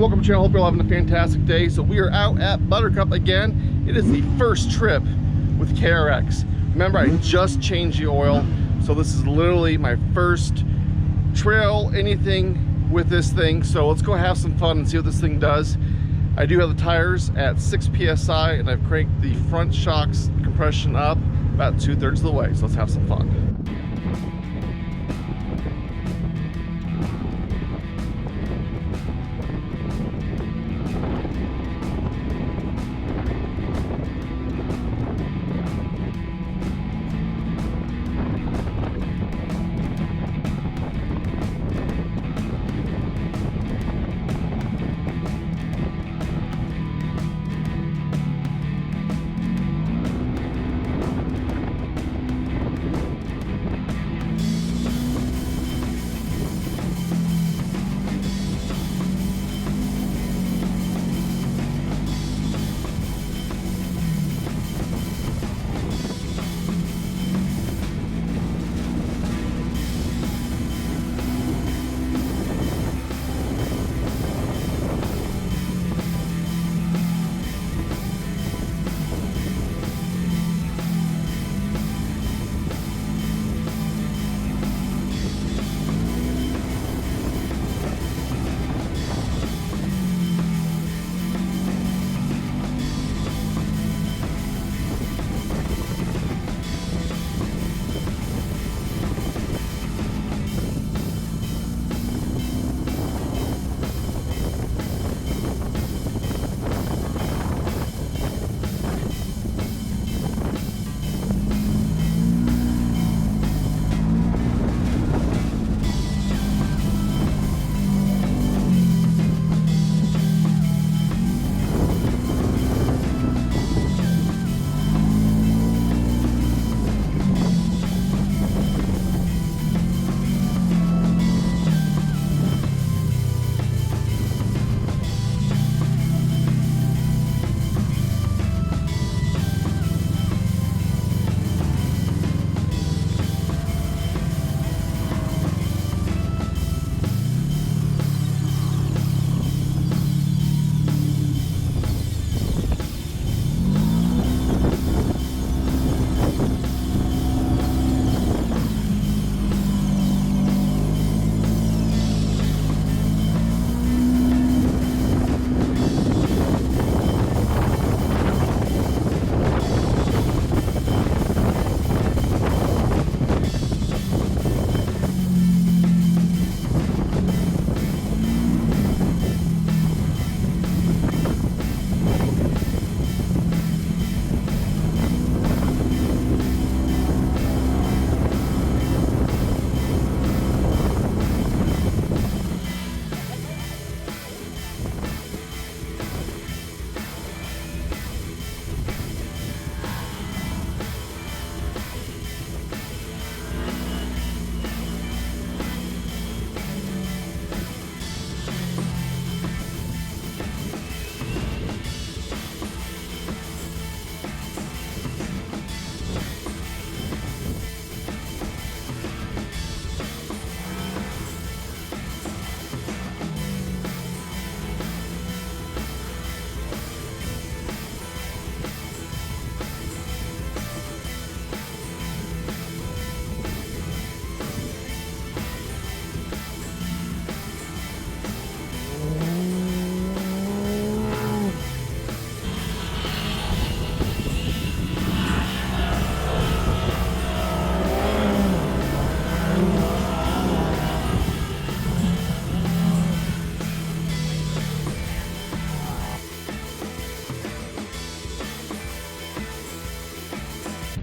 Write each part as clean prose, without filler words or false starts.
welcome to the channel. Hope you're all having a fantastic day. So we are out at Buttercup again. It is the first trip with KRX. Remember, I just changed the oil, so this is literally my first trail, anything with this thing. So let's go have some fun and see what this thing does. I do have the tires at 6 psi, and I've cranked the front shocks compression up about 2/3 of the way. So let's have some fun.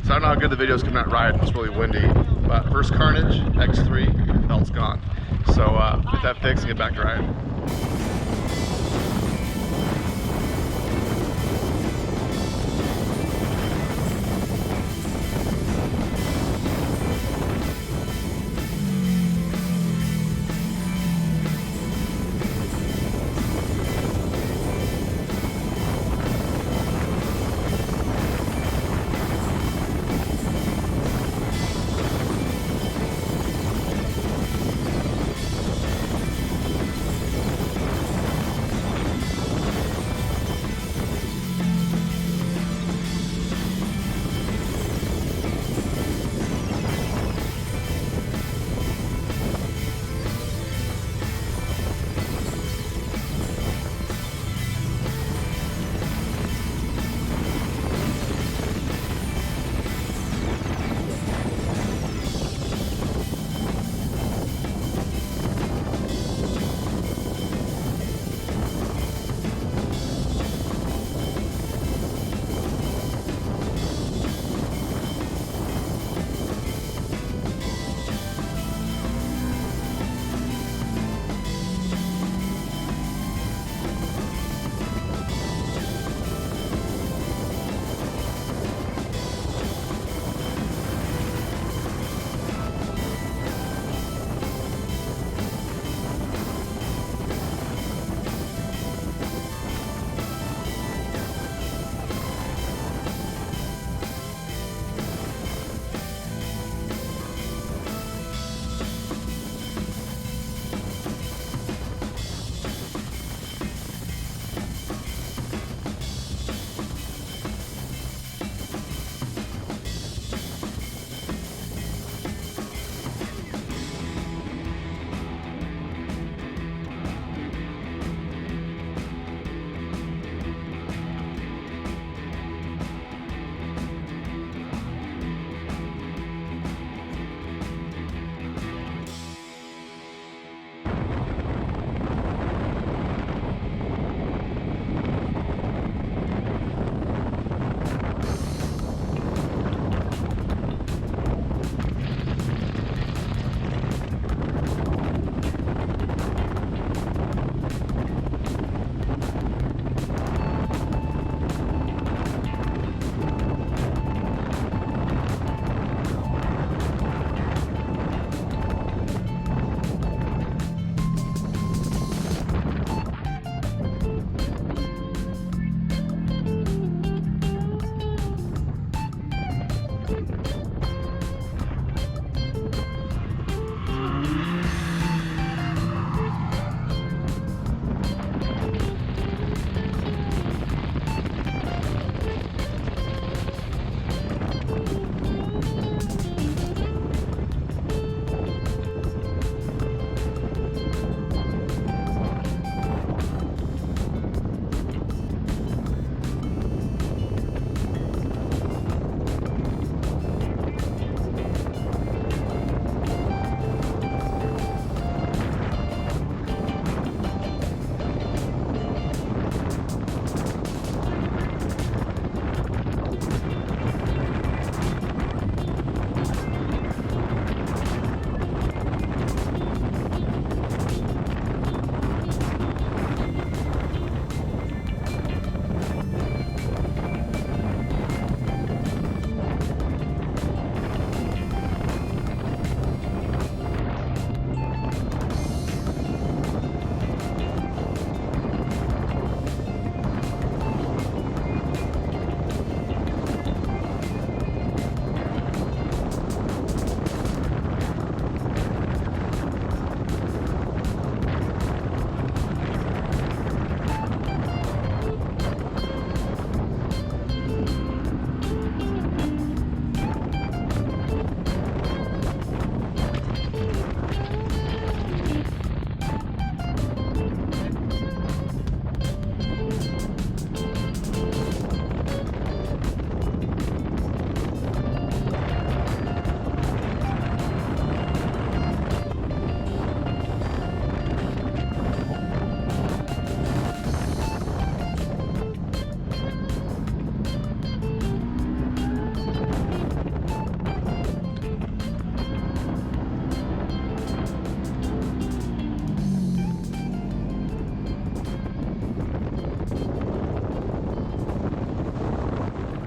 So I don't know how good the video's coming out riding. It's really windy. But first carnage, X3, belt's gone. So get that fixed and get back to riding.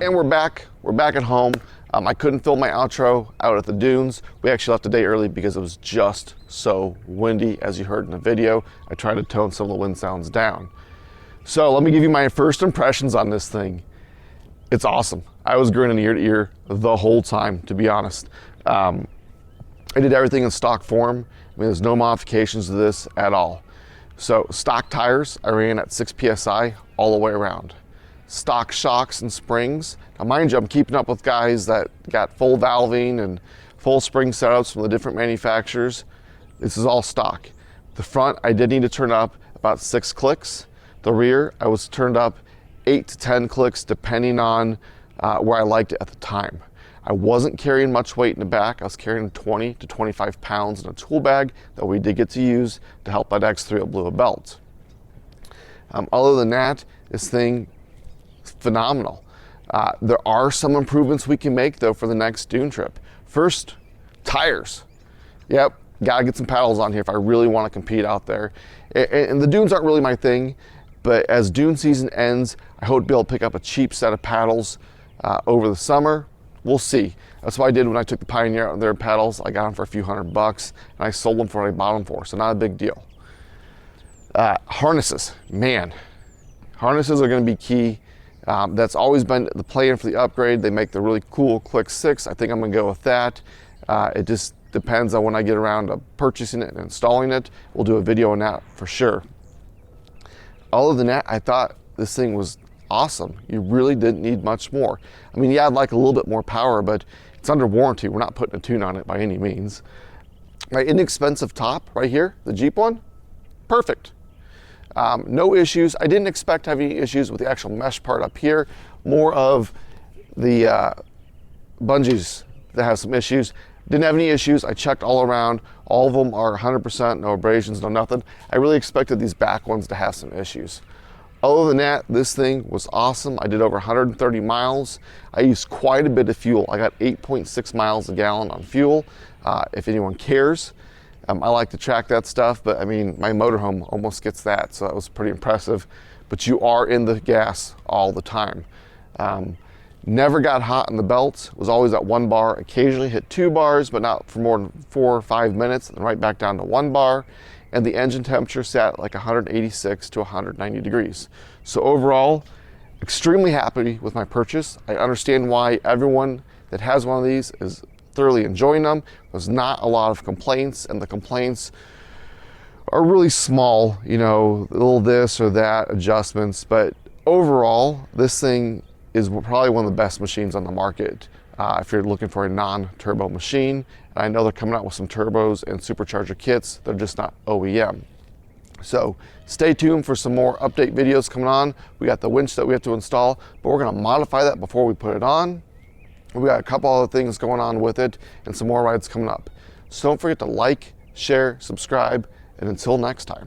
And we're back at home. I couldn't film my outro out at the dunes. We actually left a day early because it was just so windy, as you heard in the video. I tried to tone some of the wind sounds down. So let me give you my first impressions on this thing. It's awesome. I was grinning ear to ear the whole time, to be honest. I did everything in stock form. I mean, there's no modifications to this at all. So stock tires, I ran at 6 PSI all the way around. Stock shocks and springs. Now mind you, I'm keeping up with guys that got full valving and full spring setups from the different manufacturers. This is all stock. The front, I did need to turn up about 6 clicks. The rear, I was turned up 8 to 10 clicks depending on where I liked it at the time. I wasn't carrying much weight in the back. I was carrying 20 to 25 pounds in a tool bag that we did get to use to help that X3 blew a belt. Other than that, this thing is phenomenal. There are some improvements we can make though for the next dune trip. First, tires. Yep, gotta get some paddles on here if I really want to compete out there. And the dunes aren't really my thing, but as dune season ends, I hope to be able to pick up a cheap set of paddles over the summer. We'll see. That's what I did when I took the Pioneer out there paddles. I got them for a few $100 and I sold them for what I bought them for, so not a big deal. Harnesses, man. Harnesses are gonna be key. That's always been the plan for the upgrade. They make the really cool Click 6. I think I'm gonna go with that. It just depends on when I get around to purchasing it and installing it. We'll do a video on that for sure. Other than that, I thought this thing was awesome. You really didn't need much more. I mean, yeah, I'd like a little bit more power, but it's under warranty. We're not putting a tune on it by any means. My inexpensive top right here, the Jeep one, perfect. No issues. I didn't expect to have any issues with the actual mesh part up here. More of the bungees that have some issues. Didn't have any issues. I checked all around. All of them are 100%, no abrasions, no nothing. I really expected these back ones to have some issues. Other than that, this thing was awesome. I did over 130 miles. I used quite a bit of fuel. I got 8.6 miles a gallon on fuel, if anyone cares. I like to track that stuff, but I mean, my motorhome almost gets that, so that was pretty impressive. But you are in the gas all the time. Never got hot in the belt, was always at 1 bar, occasionally hit 2 bars, but not for more than 4 or 5 minutes, and right back down to 1 bar. And the engine temperature sat at like 186 to 190 degrees. So overall, extremely happy with my purchase. I understand why everyone that has one of these is thoroughly enjoying them. There's not a lot of complaints, and the complaints are really small, you know, a little this or that adjustments, but overall, this thing is probably one of the best machines on the market if you're looking for a non-turbo machine. And I know they're coming out with some turbos and supercharger kits. They're just not OEM. So stay tuned for some more update videos coming on. We got the winch that we have to install, but we're gonna modify that before we put it on. We got a couple other things going on with it and some more rides coming up. So don't forget to like, share, subscribe, and until next time.